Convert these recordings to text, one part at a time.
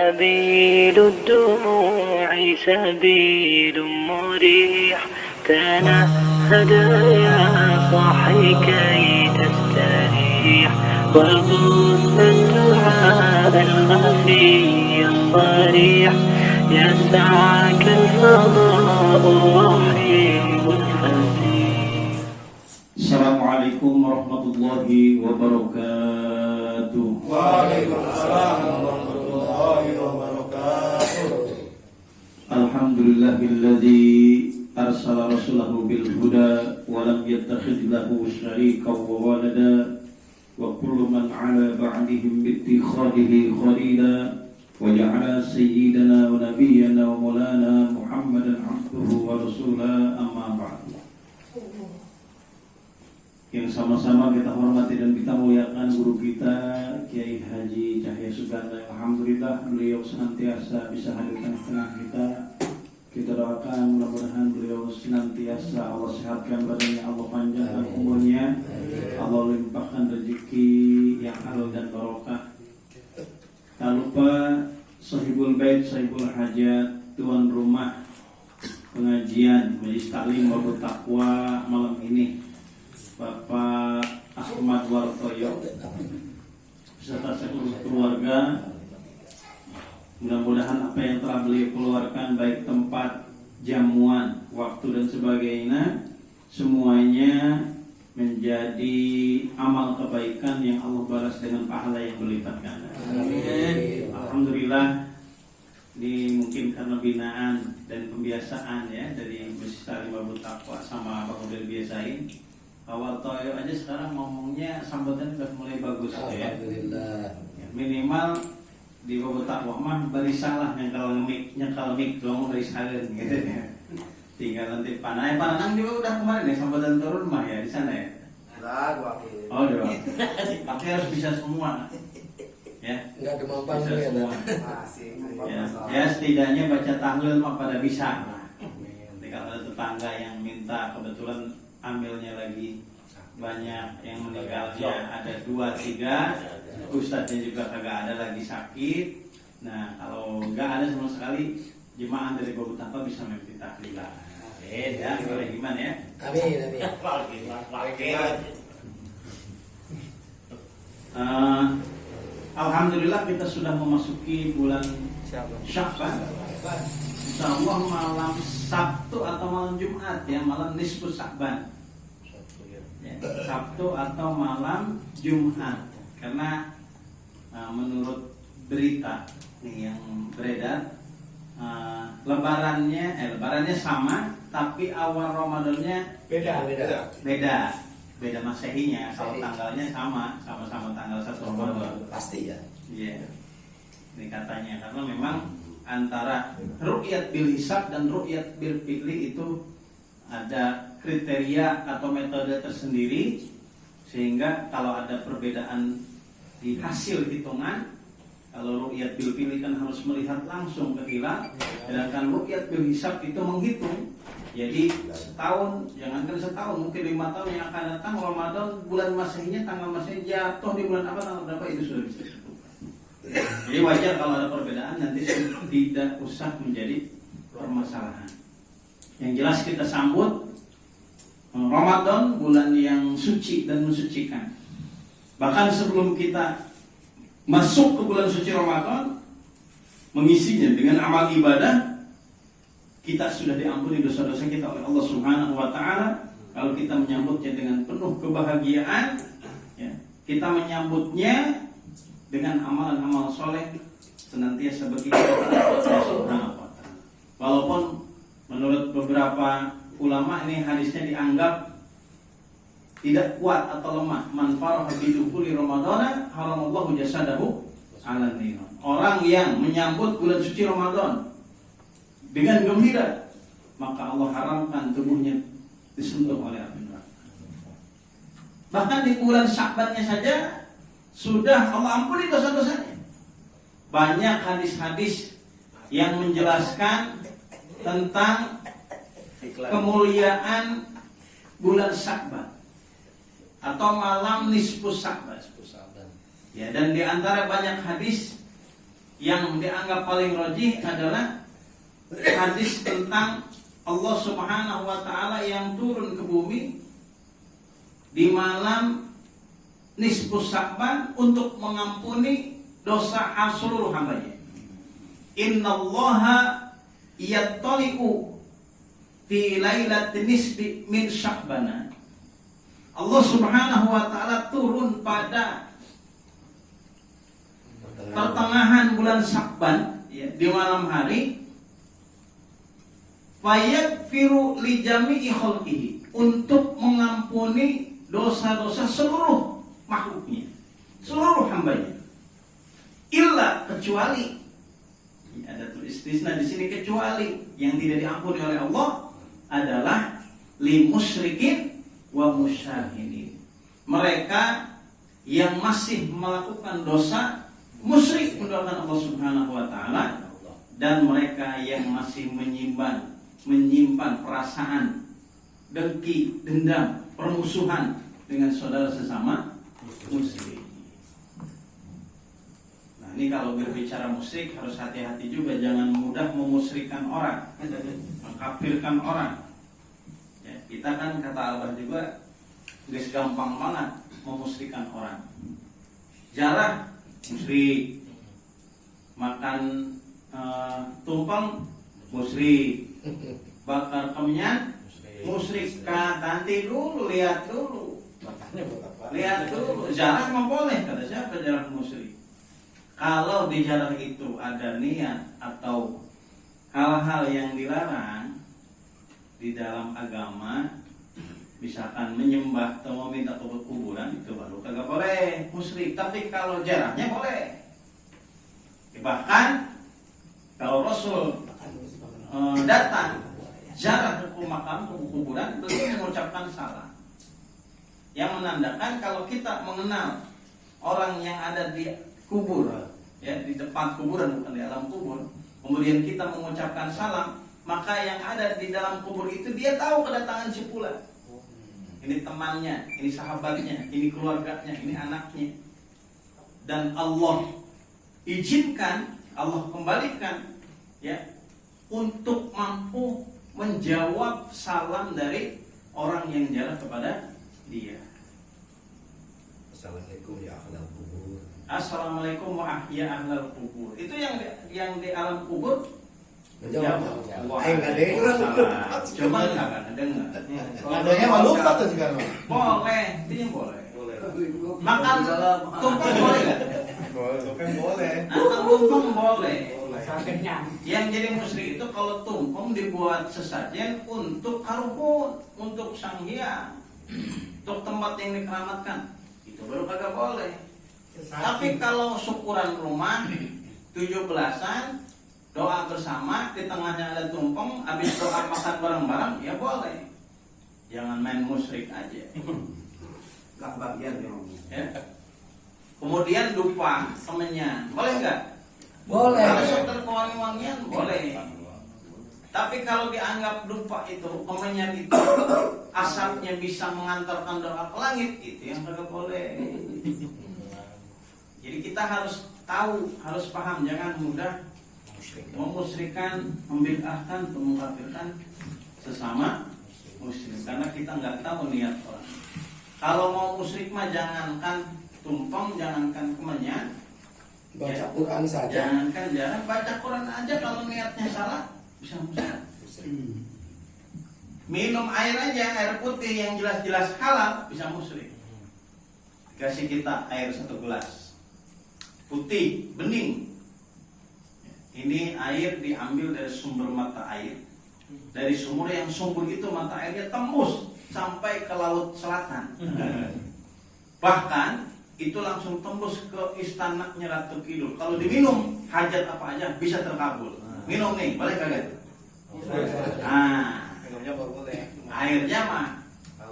سبيل الدموع سبيل مريح تنهد يا صاحي كي تستريح وبث الدعاء الخفي الصريح يسعك الفضاء الرحيم الفسيح. Assalamualaikum warahmatullahi wabarakatuh. Waalaikumsalam warahmatullahi wabarakatuh. Alhamdulillahilladzi arsala rasulahu bil huda wa lam yattakhidh lahu syarika wa walada wa kullu man ala ba'dihim bi ittikhadihi khalila wa ja'ala sayyidana wa nabiyyana wa maulana Muhammadan abduhu wa rasulahu amma ba'du. Yang sama-sama kita hormati dan kita muliakan guru kita Kiai Haji Cahya Suganda. Alhamdulillah beliau senantiasa bisa hadir di tengah kita. Kita doakan mudah-mudahan beliau senantiasa Allah sehatkan badannya, Allah panjangkan umurnya, Allah limpahkan rezeki yang halal dan barokah. Tak lupa sahibul bait, sahibul hajat, tuan rumah pengajian Majelis Taklim Wabut Taqwa malam ini, Bapak Ahmad Wartoyo beserta seluruh keluarga. Mudah-mudahan apa yang telah beliau keluarkan, baik tempat, jamuan, waktu dan sebagainya, semuanya menjadi amal kebaikan yang Allah balas dengan pahala yang berlipat ganda. Alhamdulillah, ini mungkin karena binaan dan pembiasaan ya dari Majelis Taklim Wabut Taqwa sama Bang udah biasain. Awal Toyo aja sekarang ngomongnya sambutan udah mulai bagus ya. Minimal di Wabut Taqwa mah barisalah nyakal mik dong barisalan gitu ya. Tinggal nanti panang juga udah kemarin ya sambutan turun mah ya di sana ya. Oh dua. Tapi harus bisa semua. Ya. Enggak kemampuan ya. Ya setidaknya baca tahlil mah pada bisa. Nanti kalau ada tetangga yang minta kebetulan ambilnya lagi banyak yang meninggalnya ada 2-3, ustadznya juga kagak ada lagi sakit. Nah kalau nggak ada sama sekali, jemaah dari Wabut Taqwa bisa mimpi tahlilan. Ya, gimana ya? Amin. Alhamdulillah kita sudah memasuki bulan Sya'ban. Insyaallah malam Sabtu atau malam Jumat ya, malam nisfu Sya'ban. Ya, Sabtu atau malam Jumat. Karena menurut berita nih yang beredar, lebarannya sama tapi awal Ramadannya beda Masehinya. Kalau tanggalnya sama-sama tanggal 1 Ramadan. Pasti ya. Iya. Ini katanya karena memang antara ru'yat bil hisab dan ru'yat bil fi'li itu ada kriteria atau metode tersendiri, sehingga kalau ada perbedaan di hasil hitungan, kalau ru'yat bil fi'li kan harus melihat langsung ke hilal, sedangkan ru'yat bil hisab itu menghitung. Jadi setahun, jangankan setahun, mungkin 5 tahun yang akan datang Ramadan, bulan Masehinya, tanggal Masehi jatuh di bulan apa, tanggal berapa, itu sudah bisa ditentukan. Jadi wajar kalau ada perbedaan, nanti tidak usah menjadi permasalahan. Yang jelas kita sambut Ramadan, bulan yang suci dan mensucikan. Bahkan sebelum kita masuk ke bulan suci Ramadan, mengisinya dengan amal ibadah, kita sudah diampuni dosa-dosa kita oleh Allah Subhanahu wa Ta'ala. Kalau kita menyambutnya dengan penuh kebahagiaan, ya, kita menyambutnya dengan amalan-amal soleh senantiasa begitu Allah Subhanahu wa Ta'ala. Walaupun menurut beberapa ulama ini hadisnya dianggap tidak kuat atau lemah. Man faraha bi dukhuli Ramadana haramallahu jasadahu 'alan nar. Orang yang menyambut bulan suci Ramadan dengan gembira, maka Allah haramkan tubuhnya disentuh oleh api neraka. Bahkan di bulan Sya'bannya saja sudah Allah ampuni dosa-dosanya. Banyak hadis-hadis yang menjelaskan tentang kemuliaan bulan Sya'ban atau malam nisfu Sya'ban. Ya, dan di antara banyak hadis yang dianggap paling rajih adalah hadis tentang Allah Subhanahu wa taala yang turun ke bumi di malam nisfus Sya'ban untuk mengampuni dosa seluruh hambanya. Innallaha yattali'u fi lailatin nisfi min Sya'ban. Allah Subhanahu wa taala turun pada pertengahan bulan Sya'ban, ya, di malam hari, fayaghfiru li jami'i khalqihi, untuk mengampuni dosa-dosa seluruh makhluknya, seluruh hambanya, illa, kecuali, ya, ada tulis istisna di sini, kecuali yang tidak diampuni oleh Allah adalah li musyrikin wa musyahidin, mereka yang masih melakukan dosa musyrik mendoakan Allah Subhanahu wa taala, dan mereka yang masih menyimpan perasaan dengki, dendam, permusuhan dengan saudara sesama musyrik. Nah, ini kalau berbicara musyrik harus hati-hati juga, jangan mudah memusyrikkan orang, mengkafirkan orang. Ya, kita kan kata Abah juga, guys, gampang banget memusyrikkan orang. Jarah musyrik, makan tumpeng musyrik, bakar kemenyan musyrik. Nanti dulu, lihat dulu, jarah mah boleh, kata siapa jarah musyrik. Kalau di jarah itu ada niat atau hal-hal yang dilarang di dalam agama, misalkan menyembah atau meminta ke kuburan, itu baru kagak boleh musyrik. Tapi kalau jarahnya boleh. Bahkan kalau Rasul datang jarah ke makam, ke kuburan, beliau mengucapkan salam, yang menandakan kalau kita mengenal orang yang ada di kubur, ya, di depan kuburan, bukan di alam kubur, kemudian kita mengucapkan salam, maka yang ada di dalam kubur itu dia tahu kedatangan si fulan. Ini temannya, ini sahabatnya, ini keluarganya, ini anaknya. Dan Allah izinkan, Allah kembalikan, ya, untuk mampu menjawab salam dari orang yang jarah kepada dia. Assalamualaikum ya ahlal kubur. Assalamualaikum wa ahya ahlal kubur. Itu yang di alam kubur Menjawab. Enggak ada. Coba enggak dengar. Adanya mah lupa tuh sekarang. Boleh, ini boleh. Makan tumpeng boleh enggak? Tumpeng boleh. Makan tumpeng boleh. Yang jadi musyrik itu kalau tumpeng dibuat sesajen untuk karuhun, untuk sang hyang, untuk tempat yang dikeramatkan, itu baru kagak boleh. Tapi kalau syukuran rumah 17-an, doa bersama, di tengahnya ada tumpeng, habis doa makan bareng-bareng, ya boleh. Jangan main musyrik aja. Gak bagian Ya. Kemudian dupa, kemenyan, boleh nggak? Boleh. Kalau sekedar kewangi-wangian, boleh. Tapi kalau dianggap dupa itu, kemenyan itu, asapnya bisa mengantarkan doa ke langit, itu yang kagak boleh. Jadi kita harus tahu, harus paham, jangan mudah memusyrikan, membid'ahkan, mengkafirkan sesama musyrik, karena kita nggak tahu niat orang. Kalau mau musyrik mah jangankan tumpeng, jangankan kemenyan, Baca Quran saja. jangankan jarang, baca Quran aja kalau niatnya salah bisa musyrik. Minum air aja, air putih yang jelas-jelas halal bisa musyrik. Kasih kita air 1 gelas putih, bening. Ini air diambil dari sumber mata air, dari sumur yang sumber itu mata airnya tembus sampai ke laut selatan. Bahkan itu langsung tembus ke istananya Ratu Kidul. Kalau diminum hajat apa aja bisa terkabul. Minum nih, boleh kagak? Nah, airnya mah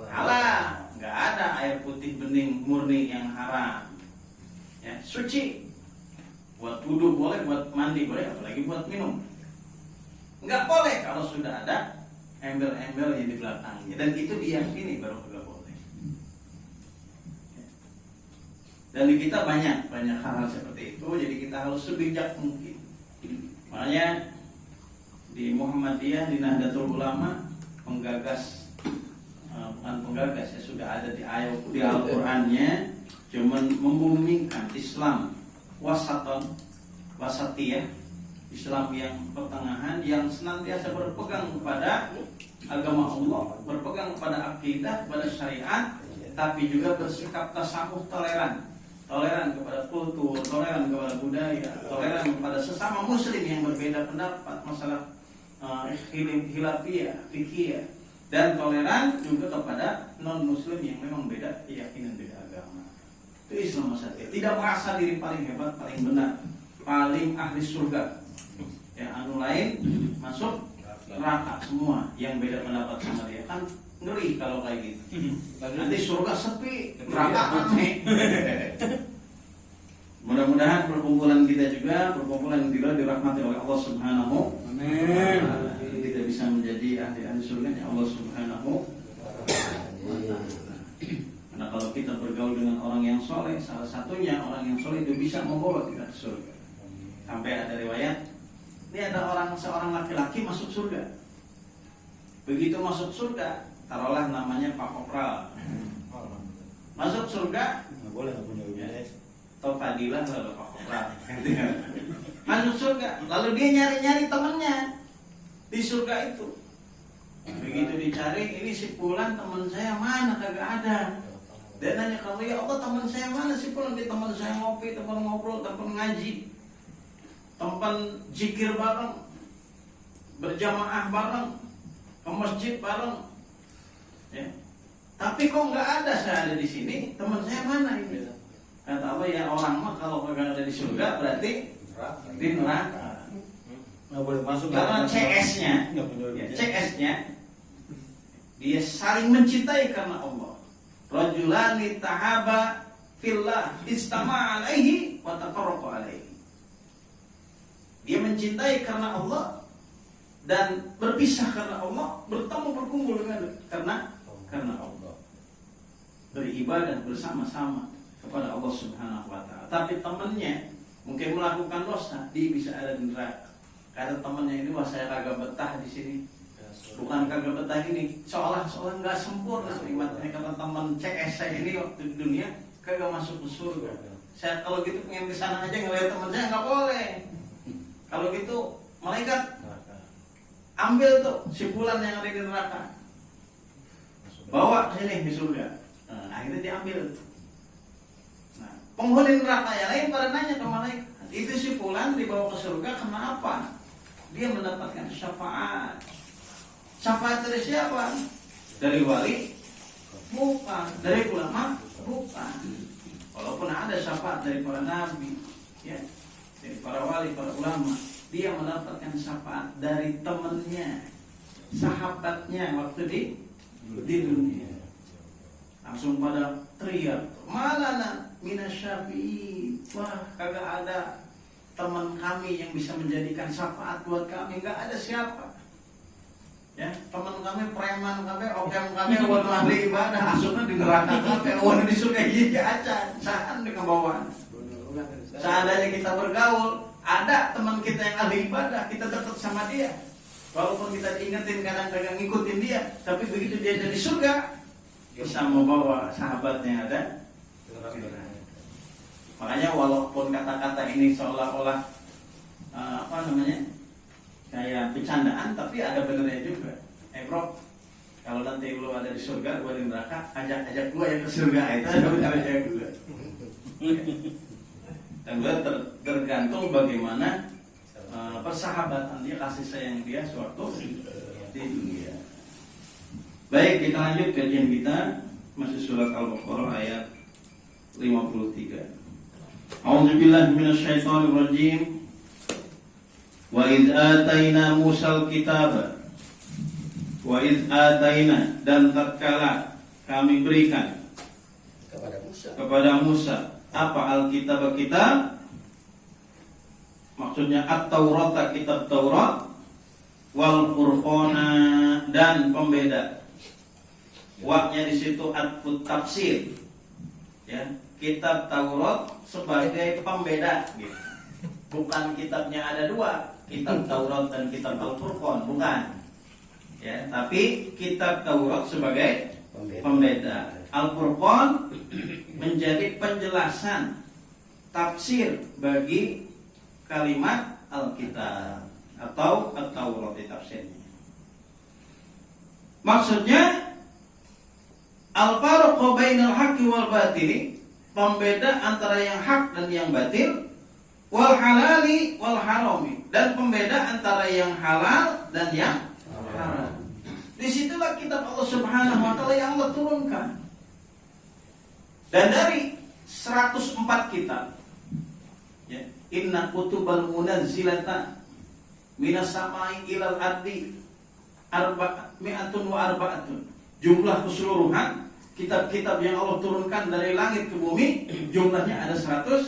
halal, nggak ada air putih bening murni yang haram. Ya, suci. Buat wudhu boleh, buat mandi boleh, apalagi buat minum. Nggak boleh kalau sudah ada embel-embel yang di belakangnya, dan itu diyakini baru nggak boleh. Dan di kita banyak hal-hal seperti itu. Jadi kita harus sebijak mungkin. Makanya di Muhammadiyah, di Nahdlatul Ulama menggagas, bukan penggagas ya, sudah ada di ayat di Al-Qur'annya, cuman membumingkan Islam wasatiyah, Islam yang pertengahan, yang senantiasa berpegang kepada agama Allah, berpegang kepada akidah, kepada syariat, tapi juga bersikap tasamuh, toleran kepada kultur, toleran kepada budaya, toleran kepada sesama muslim yang berbeda pendapat masalah khilafiyah, fikih, dan toleran juga kepada non muslim yang memang beda keyakinan, beda agama. Itu Islam wasatiyah. Tidak merasa diri paling hebat, paling benar, paling ahli surga. Yang anu lain masuk neraka semua yang beda pendapat sama dia. Kan ngeri kalau kayak gitu. Nanti surga sepi, neraka ramai. Mudah-mudahan perkumpulan kita juga perkumpulan yang dirahmati oleh Allah Subhanahu. Amin. Kita bisa menjadi ahli surga ya Allah Subhanahu. Karena kalau kita bergaul dengan orang yang soleh, salah satunya orang yang soleh itu bisa membawa kita ke surga. Sampai ada riwayat, ini ada seorang laki-laki masuk surga. Begitu masuk surga, taruhlah namanya Pak Kopral. Masuk surga, Nggak boleh nggak punya wilayah. atau Fadilah lalu Pak Kopral. Masuk surga, lalu dia nyari-nyari temannya di surga itu. Begitu dicari, ini si Fulan teman saya mana, kagak ada. Dia nanya, kalau ya Allah teman saya mana si Fulan? Di teman saya ngopi, teman ngobrol, teman ngaji, tempat zikir bareng, berjamaah bareng, ke masjid bareng, ya. Tapi kok nggak ada, saya ada di sini, teman saya mana ini? Kata Allah, ya orang mah kalau nggak ada di surga berarti di neraka. Nggak boleh masuk. Karena CS-nya, CS-nya dia saling mencintai karena Allah. Rajulani tahaba fillah istama alaihi wa tafarraqa alaihi. Dia mencintai karena Allah dan berpisah karena Allah, bertemu berkumpul dengan karena Allah. Beribadah bersama-sama kepada Allah Subhanahu wa taala. Tapi temannya mungkin melakukan dosa, dia bisa ada di neraka. Kata temannya ini, wah saya kagak betah di sini. Bukan kagak betah ini, seolah nggak sempurna nikmatnya. Kata teman CS saya ini waktu di dunia kagak masuk ke surga. Saya kalau gitu pengen ke sana aja ngeliat teman saya, nggak boleh. Kalau gitu malaikat ambil tuh si Fulan yang ada di neraka, bawa ke sini di surga. Nah, akhirnya diambil. Nah, penghuni neraka yang lain pada nanya ke malaikat, itu si Fulan dibawa ke surga kenapa? Dia mendapatkan syafaat. Syafaat dari siapa? Dari wali? Bukan. Dari ulama? Bukan. Walaupun ada syafaat dari para nabi, ya, dari para wali, para ulama, dia mendapatkan syafaat dari temannya, sahabatnya waktu di dunia. Langsung pada teriak, "Malana minasyafi'in." Wah, kagak ada teman kami yang bisa menjadikan syafaat buat kami, nggak ada siapa. Ya, teman kami preman kami, okem kami, waktu ahli ibadah, asupnya di neraka kami, waktu di surga iya aja, saan di kebawaan. Seandainya kita bergaul, ada teman kita yang ahli ibadah, kita dekat sama dia, walaupun kita diingetin kadang-kadang ngikutin dia, tapi begitu dia ada di surga, bisa membawa sahabatnya ada. Makanya walaupun kata-kata ini seolah-olah kayak bercandaan, tapi ada benernya juga. Bro, kalau nanti lu ada di surga, gua di neraka, ajak gua yang ke surga, itu ada benernya juga. Dan gua tergantung bagaimana persahabatan dia, kasih sayang dia suatu di dunia. Baik, kita lanjut kajian kita, masih surat Al-Baqarah ayat 53. A'udzubillahi minasyaitonir rajim. Wa idz ataina Musal kitaba. Wa idz ataina, dan tatkala kami berikan kepada Musa apa Alkitab kita, maksudnya At-Taurat, kitab Taurat, wal Furqana, dan pembeda. Waknya di situ atfut tafsir, ya, kitab Taurat sebagai pembeda gitu. Bukan kitabnya ada dua, kitab Taurat dan kitab Al-Furqan, bukan. Ya, tapi kitab Taurat sebagai pembeda. Al-Furqan menjadi penjelasan tafsir bagi kalimat Alkitab atau At-Taurat di tafsirnya. Maksudnya al-farqu bainal haqqi wal batili, pembeda antara yang hak dan yang batil, wal halali wal harami, dan pembeda antara yang halal dan yang haram. Disitulah kitab Allah Subhanahu wa taala yang Allah turunkan. Dan dari 104 kitab, ya, inna kutubal munazzilata minas samai ilal ardi arba'atun wa arba'atun. Jumlah keseluruhan kitab-kitab yang Allah turunkan dari langit ke bumi jumlahnya ada 104.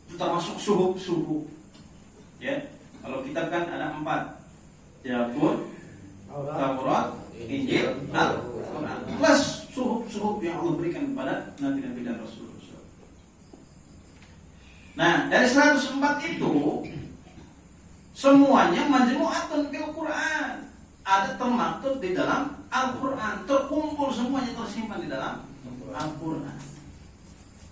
Itu termasuk suhuf. Ya, kalau kitab kan ada 4. Zabur, Taurat, Injil, Al-Quran. Plus suhuf yang Allah berikan kepada nabi-nabi dan rasul. Nah, dari 104 itu semuanya majmu'atun fil Quran. Ada termaktub di dalam Al-Quran, terkumpul semuanya tersimpan di dalam Al-Quran.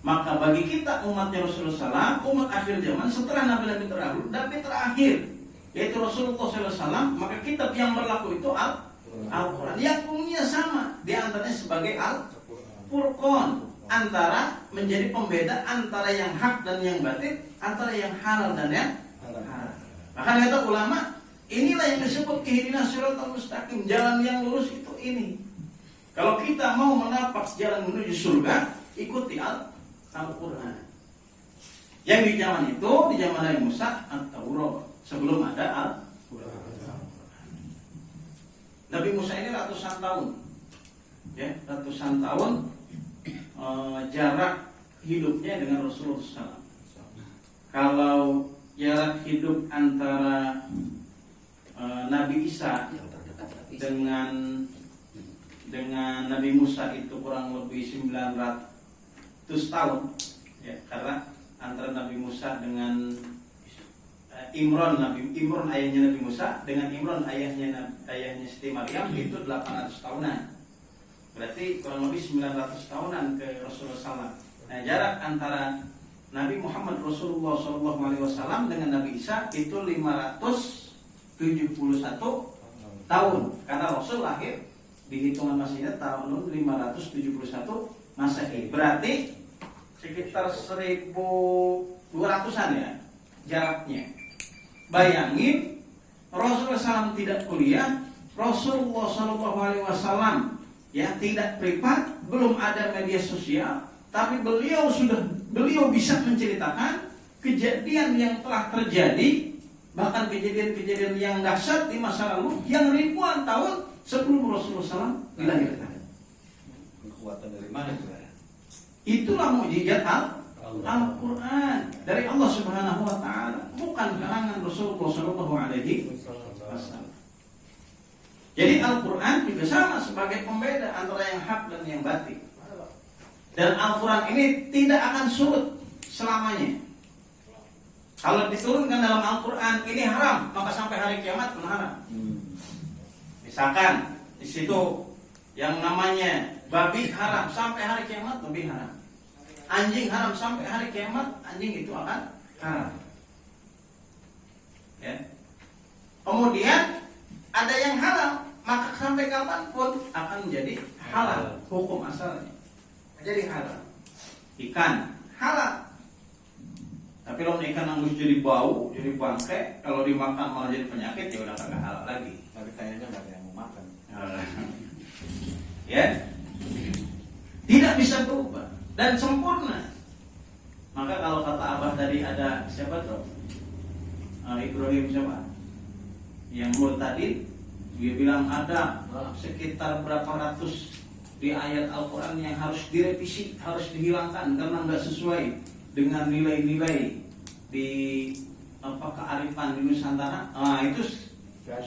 Maka bagi kita umatnya Rasulullah SAW, umat akhir zaman setelah nabi-nabi terdahulu, nabi terakhir yaitu Rasulullah SAW, maka kitab yang berlaku itu Al-Quran. Yang umumnya sama, di antaranya sebagai Al-Furqan, antara menjadi pembeda antara yang hak dan yang batil, antara yang halal dan yang haram. Bahkan kata ulama, inilah yang disebut ihdinas siratal mustaqim, jalan yang lurus itu ini. Kalau kita mau menapak jalan menuju surga, ikuti Al-Quran. Yang di zaman itu, di zaman Nabi Musa, At-Taurat, sebelum ada Al-Quran. Nabi Musa ini ratusan tahun, ya, ratusan tahun jarak hidupnya dengan Rasulullah SAW. Kalau jarak hidup antara Nabi Isa dengan Nabi Musa itu kurang lebih 900 tahun, ya, karena antara Nabi Musa dengan Imran ayahnya Nabi Musa dengan Imran ayahnya Siti Maryam itu 800 tahunan. Berarti kurang lebih 900 tahunan ke Rasulullah SAW. Nah, jarak antara Nabi Muhammad Rasulullah SAW dengan Nabi Isa itu 571 tahun. Karena Rasul lahir di hitungan Masehi tahun 571 Masehi. Berarti sekitar 1200-an ya jaraknya. Bayangin, Rasulullah SAW tidak kuliah, Rasulullah SAW ya tidak privat, belum ada media sosial, tapi beliau bisa menceritakan kejadian yang telah terjadi, bahkan kejadian-kejadian yang dahsyat di masa lalu yang ribuan tahun sebelum Rasulullah SAW dilahirkan. Kekuatan dari mana itu? Itulah mukjizat Al-Quran dari Allah Subhanahu wa taala, bukan kalangan Rasulullah sallallahu alaihi wasallam. Jadi Al-Quran juga sama sebagai pembeda antara yang hak dan yang batil. Dan Al-Quran ini tidak akan surut selamanya. Kalau diturunkan dalam Al-Quran ini haram, maka sampai hari kiamat pun haram. Misalkan di situ yang namanya babi haram, sampai hari kiamat babi haram. Anjing haram, sampai hari kiamat anjing itu akan haram. Ya. Kemudian ada yang halal, maka sampai kapanpun akan menjadi halal, hukum asalnya jadi halal. Ikan halal, tapi kalau ikan angus jadi bau, jadi bangkai, kalau dimakan malah jadi penyakit, ya udah kagak halal lagi. Tapi kayaknya nggak ada yang mau makan. Ya, tidak bisa berubah dan sempurna. Maka kalau kata Abah tadi ada siapa tuh? Ibrahim siapa? Yang murtadin, dia bilang ada sekitar berapa ratus di ayat Al-Quran yang harus direvisi, harus dihilangkan karena nggak sesuai dengan nilai-nilai di kearifan di Nusantara. Itu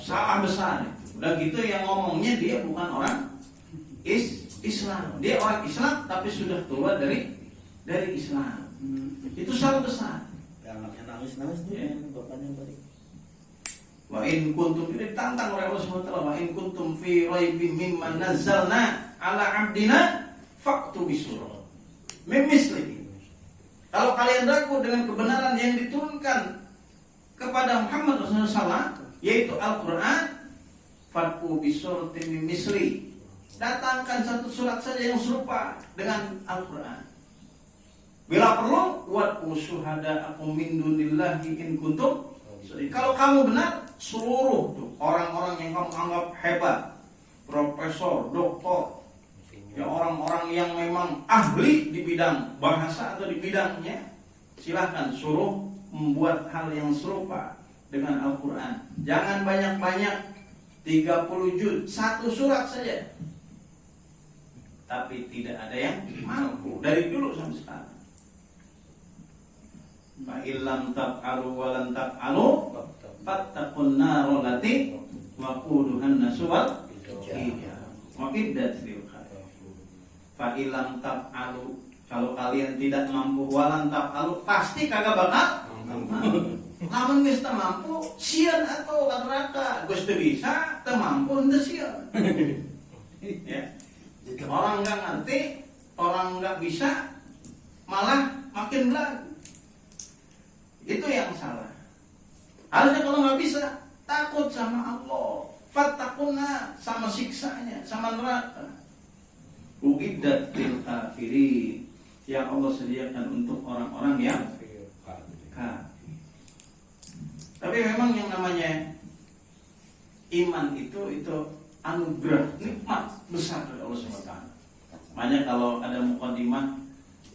salah besar. Udah gitu yang ngomongnya dia bukan orang Islam. Dia orang Islam tapi sudah keluar dari Islam. Itu salah besar. Anaknya nangis tuh, Ya. bapaknya balik. Wa in kuntum, ini ditantang oleh Allah SWT. Wa in kuntum fi raibin mimma nazzalna ala abdina fa'tu bisurah min mislihi. Kalau kalian ragu dengan kebenaran yang diturunkan kepada Muhammad Rasulullah SAW, yaitu Al-Quran, fa'tu bisuratin min misli, datangkan satu surat saja yang serupa dengan Al-Quran. Bila perlu, wa'tu syuhada'akum min dunillahi in kuntum. Kalau kamu benar, seluruh tuh orang-orang yang kamu anggap hebat, profesor, doktor, ya orang-orang yang memang ahli di bidang bahasa atau di bidangnya, silahkan suruh membuat hal yang serupa dengan Al-Quran. Jangan banyak-banyak, 30 juz, satu surat saja. Tapi tidak ada yang mampu dari dulu sampai sekarang. Fa illam taf'alu wa lam taf'alu fattaqun nar allati waquduhan nas wal hijarah wa iddat lil kafir. Fa illam taf'alu, kalau kalian tidak mampu, wa lam taf'alu, pasti kagak bakal mampu. Lamun geus teu mampu, sieun atuh ka neraka. Geus teu bisa, teu mampu henteu sieun. Ya. Orang enggak ngerti, orang enggak bisa, malah makin belagu. Itu yang salah. Harusnya kalau nggak bisa, takut sama Allah, fattaquna, sama siksanya, sama neraka. Uiddat lil kafirin, yang Allah sediakan untuk orang-orang yang kafir. Tapi memang yang namanya iman itu anugerah, nikmat besar dari Allah SWT. Makanya kalau ada mukadimah,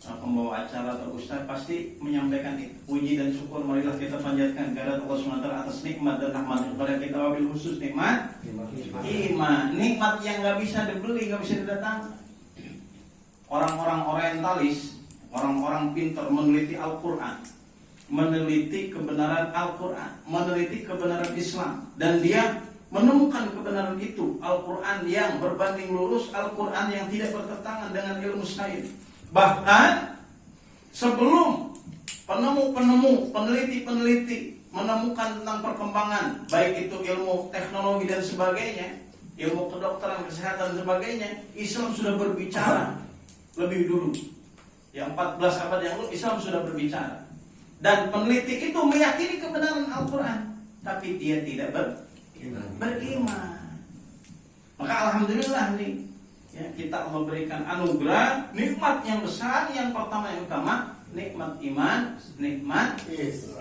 pembawa acara atau ustaz pasti menyampaikan itu. Puji dan syukur marilah kita panjatkan kepada Allah SWT atas nikmat dan rahmat kepada kita, wabil khusus nikmat iman. Nikmat yang gak bisa dibeli, gak bisa didatangkan. Orang-orang orientalis, orang-orang pintar meneliti Al-Quran, meneliti kebenaran Al-Quran, meneliti kebenaran Islam, dan dia menemukan kebenaran itu, Al-Quran yang berbanding lurus, Al-Quran yang tidak bertentangan dengan ilmu sains. Bahkan sebelum penemu-penemu, peneliti-peneliti menemukan tentang perkembangan, baik itu ilmu teknologi dan sebagainya, ilmu kedokteran, kesehatan dan sebagainya, Islam sudah berbicara lebih dulu. Yang 14 abad yang lalu Islam sudah berbicara. Dan peneliti itu meyakini kebenaran Al-Quran, tapi dia tidak beriman. Maka alhamdulillah nih, ya, kita memberikan anugerah nikmat yang besar. Yang pertama yang utama, nikmat iman, nikmat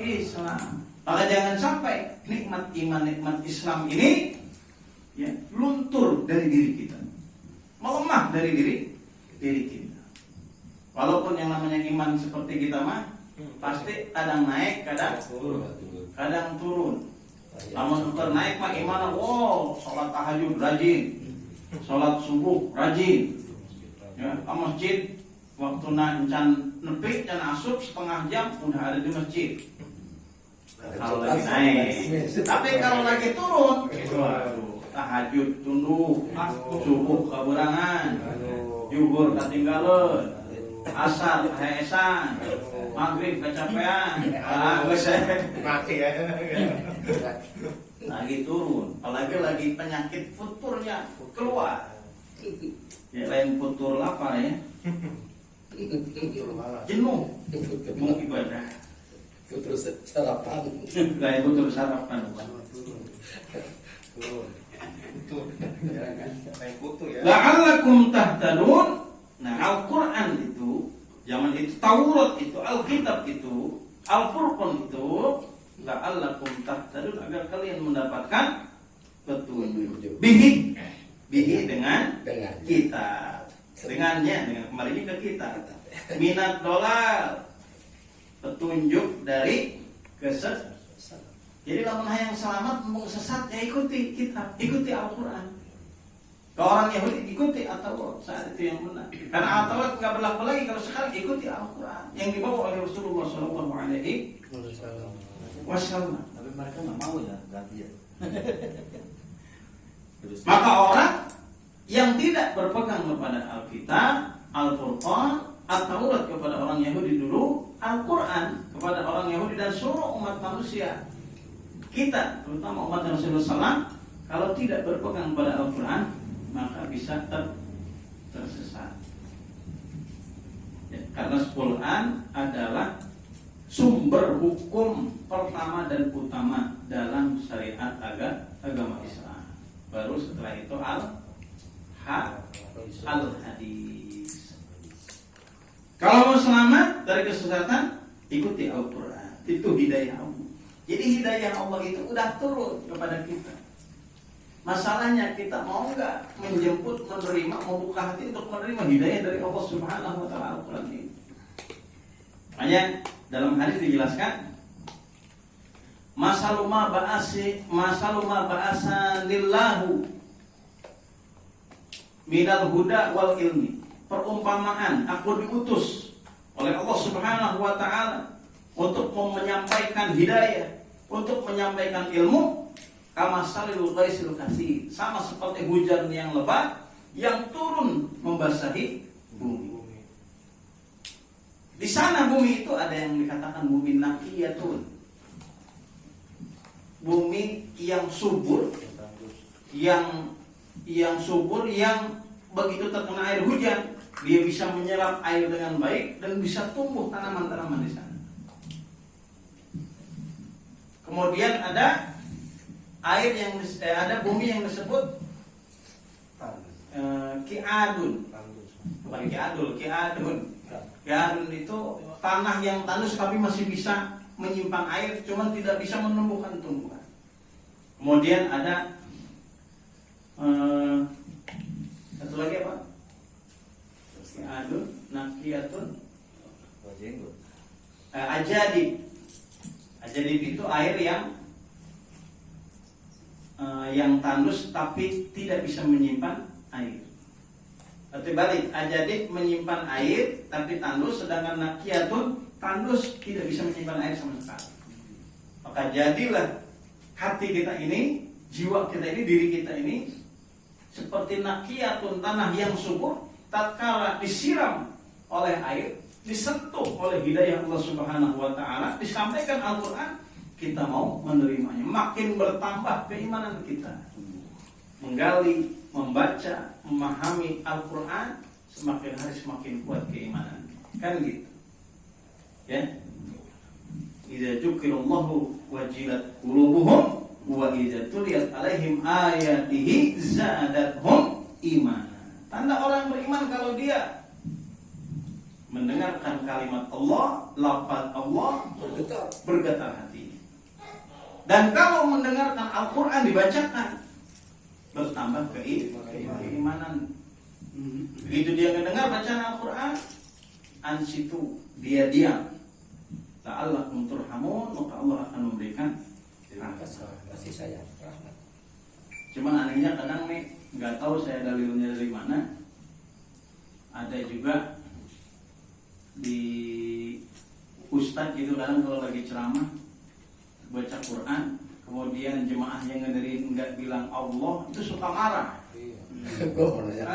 Islam. Maka jangan sampai nikmat iman, nikmat Islam ini ya luntur dari diri kita, melemah dari diri kita. Walaupun yang namanya iman seperti kita mah pasti kadang naik, kadang turun. Namun naik mah iman, wow, sholat tahajud rajin, sholat subuh rajin, ya, ke masjid waktu encan nepi dan asup setengah jam udah ada di masjid. Kalau lagi naik, tapi kalau lagi turun, waduh, tahajud tunduk, subuh kaburangan, zuhur ketinggalan, asar kehesan, maghrib kecapean, Mati ya. lagi turun, apalagi lagi penyakit futurnya keluar. Ya, lain futur lapar ya, jenuh mau ibadah. Futur sarapan. Lain futur sarapan. La'allakum tahtadun. Nah, Al-Quran itu, zaman itu Taurat itu, Alkitab itu, Al-Furqan itu, la'allakum tahtadun, agar kalian mendapatkan petunjuk. Bihi dengan kita, dengan kembalinya ke kita. Minat dolal, petunjuk dari kesesatan. Jadi lamun hayang selamat mau sesat ya ikuti kitab, ikuti Al-Quran. Kalau orang Yahudi ikuti atau saat itu yang benar. Karena atau nggak berlaku lagi kalau sekarang ikuti Al-Quran yang dibawa oleh Rasulullah SAW. Tapi mereka nggak mau ya ganti ya. Maka orang yang tidak berpegang kepada Alkitab, Al-Furqan, At-Taurat kepada orang Yahudi dulu, Al-Quran kepada orang Yahudi dan seluruh umat manusia. Kita, terutama umat Rasulullah SAW, kalau tidak berpegang pada Al-Quran, maka bisa tersesat. Ya, karena Al-Quran adalah sumber hukum pertama dan utama dalam syariat agama Islam. Baru setelah itu al-hadis. Kalau mau selamat dari kesesatan, ikuti Al-Quran. Itu hidayah Allah. Jadi hidayah Allah itu udah turun kepada kita. Masalahnya kita mau nggak menjemput, menerima, membuka hati untuk menerima hidayah dari Allah Subhanahu Wa Taala Al-Quran ini. Makanya dalam hadis dijelaskan, masaluma ba'asa lillahu minal huda wal ilmi. Perumpamaan, aku diutus oleh Allah Subhanahu Wa Taala untuk menyampaikan hidayah, untuk menyampaikan ilmu. Kama salil ghaisil kasih, sama seperti hujan yang lebat yang turun membasahi bumi. Di sana bumi itu ada yang dikatakan bumi naqiyatun, bumi yang subur, yang subur, yang begitu terkena air hujan dia bisa menyerap air dengan baik dan bisa tumbuh tanaman-tanaman di sana. Kemudian ada air yang ada bumi yang disebut ki'adun. Bukan ki'adul, ki'adun. Ki'adun itu tanah yang tandus tapi masih bisa menyimpan air, cuman tidak bisa menumbuhkan tumbuhan. Kemudian ada satu lagi apa? Ki'adun, nakiyatun, ajadib. Ajadib itu air yang tandus tapi tidak bisa menyimpan air. Atau balik, ajadib menyimpan air tapi tandus, sedangkan nakiyatun tandus tidak bisa menyimpan air sama sekali. Maka jadilah hati kita ini, jiwa kita ini, diri kita ini seperti nakiyatun, tanah yang subur, tatkala disiram oleh air, disentuh oleh hidayah Allah Subhanahu Wa Taala, disampaikan Al-Quran, kita mau menerimanya. Makin bertambah keimanan kita, menggali, membaca, memahami Al-Quran, semakin hari semakin kuat keimanan. Kan gitu ya. Idza dzukirallahu wajilat qulubuhum wa idza tuliyat alaihim ayatihi zadatuhum imana. Tanda orang beriman kalau dia mendengarkan kalimat Allah, lafaz Allah, bergetar hati. Dan kalau mendengarkan Al-Quran dibacakan, bertambah keimanan. Begitu dia mendengar bacaan Al-Quran, ansitu, dia diam. La'allakum turhamun, maka Allah akan memberikan kasih sayang, rahmat. Cuman anehnya kadang nih, nggak tahu saya dalilnya dari mana. Ada juga di ustadz gitu kadang kalau lagi ceramah baca Quran, kemudian jemaah yang ngedengerin nggak bilang Allah, itu suka marah.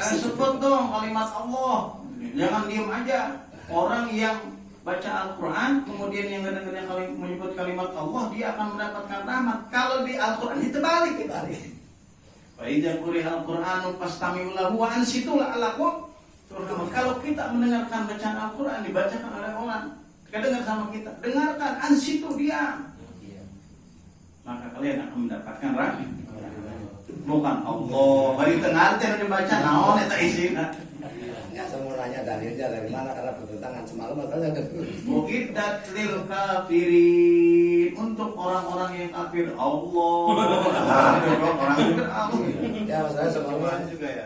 Sebut dong kalimat Allah, jangan diem aja. Orang yang baca Al-Quran kemudian yang ngedengerin menyebut kalimat Allah, dia akan mendapatkan rahmat. Kalau di Al-Quran itu balik. Wa idza quri'al Qur'anu fastami'u lahu wa ansitu la'allakum turhamun. Kalau kita mendengarkan bacaan Al-Quran dibacakan oleh orang, kedengar sama kita, dengarkan, ansitu, diam. Maka kalian akan mendapatkan rahmat. Bukan Allah, bari tengah teh dibaca naon eta isina. Enggak semua nanya dalilnya dari mana karena bertentangan semalam makanya Mu'iddat lil kafirin, untuk orang-orang yang kafir Allah. Orang kafir Allah. Ya masalahnya semalam juga ya.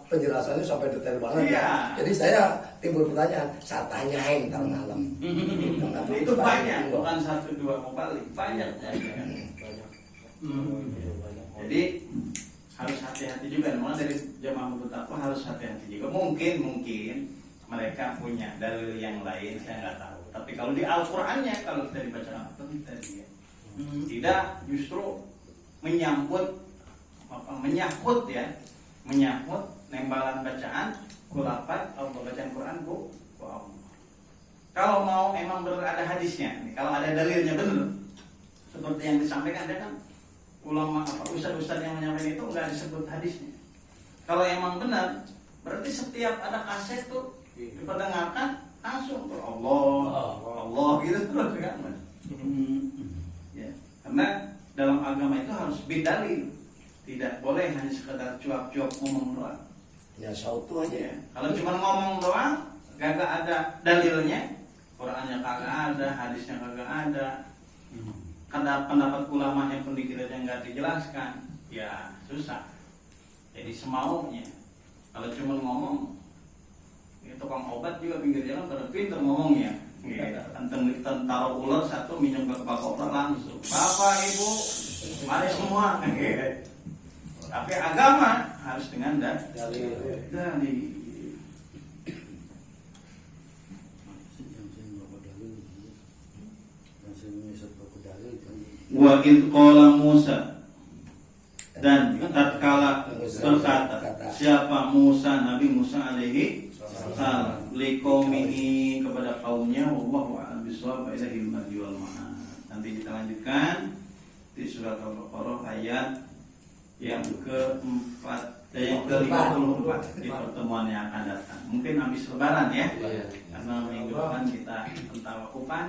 Penjelasannya sampai detail banget. Iya. Jadi saya timbul pertanyaan, saya tanyain ntar malam. Itu banyak, bukan satu dua kembali, banyak. Jadi harus hati-hati juga, memang dari jamaah Bukit Taqwa harus hati-hati juga. Mungkin mereka punya dalil yang lain, saya nggak tahu. Tapi kalau di Al-Qur'annya, kalau kita dibaca Al-Qur'an tadi ya, tidak justru menyangkut menyahut nembalan bacaan kulapat atau bacaan Quran ku Allah. Kalau mau emang benar ada hadisnya, kalau ada dalilnya benar, seperti yang disampaikan ada kan ulama ustaz-ustaz yang menyampaikan itu nggak disebut hadisnya. Kalau emang benar, berarti setiap ada kaset tuh diperdengarkan langsung Allah gitu terus kan. Ya, karena dalam agama itu harus bidalil, tidak boleh hanya sekedar cuap-cuap ngomong doang. Ya sautu aja. Ya, kalau cuma ngomong doang, gak ada dalilnya, Qurannya kagak ada, hadisnya kagak ada, karena pendapat ulama yang pun dikiranya nggak dijelaskan, ya susah. Jadi semaunya. Kalau cuma ngomong, ya, tukang obat juga pinggir jalan pada pinter ngomongnya. Tentang taruh ular satu minum ke bakopra langsung. Bapak ibu, mari semua. Tapi agama harus dengan dalil. Wa in qala Musa, dan tatkala berkata siapa Musa, Nabi Musa alaihi salam, liqaumihi, kepada kaumnya, wallahu a'lam bishawab, ilahil marji wal ma'ad. Nanti kita lanjutkan di surat Al-Baqarah ayat yang ke-54 di pertemuan yang akan datang. Mungkin habis lebaran ya. Karena minggu depan kita tentang wakupan.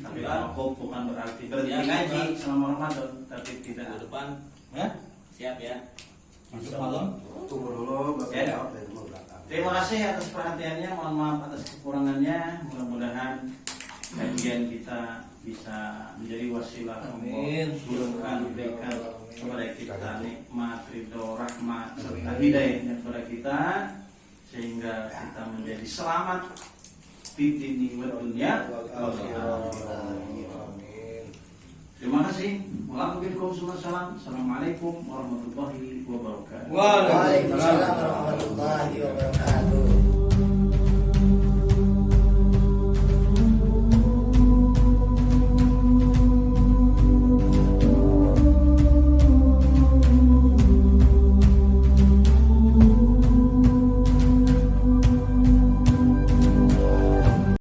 Tapi wakuf bukan berarti berhenti ngaji selama Ramadan, tapi tidak depan. Siap ya. Masuk malam. Tunggu dulu Bapak Ya. jawab dari belakang. Terima kasih atas perhatiannya. Mohon maaf atas kekurangannya. Mudah-mudahan kajian kita bisa menjadi wasilah turunkan berikan kepada kita nikmat, ridho, rahmat serta hidayahnya kepada kita, sehingga kita menjadi selamat di dini wa dunia. Terima kasih. Assalamualaikum warahmatullahi wabarakatuh. Waalaikumsalam warahmatullahi wabarakatuh.